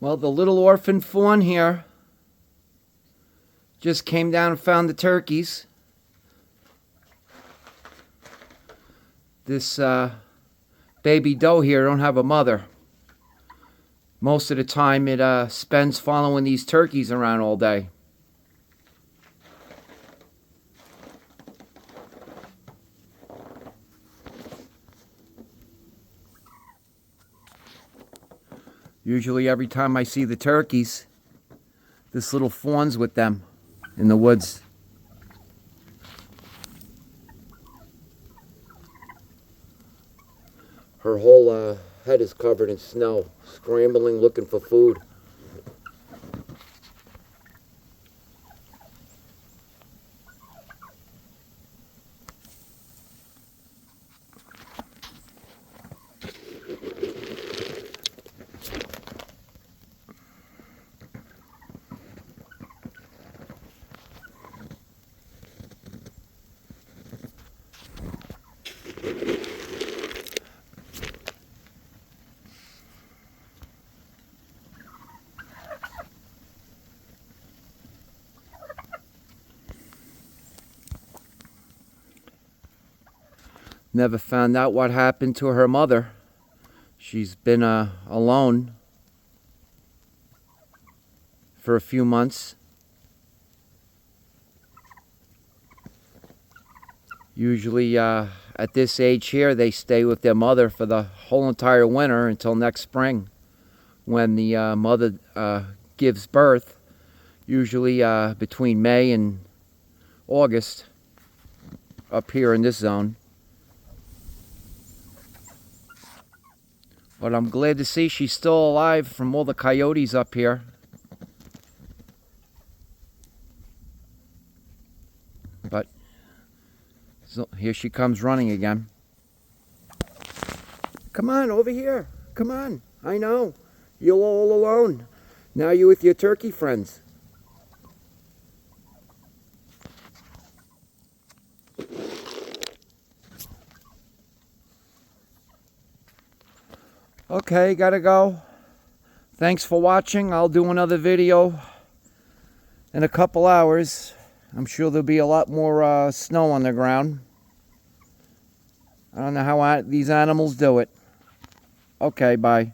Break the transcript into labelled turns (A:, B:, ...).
A: Well, the little orphan fawn here just came down and found the turkeys. This baby doe here don't have a mother. Most of the time it spends following these turkeys around all day. Usually every time I see the turkeys, this little fawn's with them in the woods. Her whole head is covered in snow, scrambling, looking for food. Never found out what happened to her mother. She's been alone for a few months. Usually at this age here, they stay with their mother for the whole entire winter until next spring, when the mother gives birth, usually between May and August up here in this zone. But I'm glad to see she's still alive from all the coyotes up here. But so here she comes running again. Come on, over here. Come on. I know. You're all alone. Now you're with your turkey friends. Okay, gotta go. Thanks for watching. I'll do another video in a couple hours. I'm sure there'll be a lot more snow on the ground. I don't know how these animals do it. Okay, bye.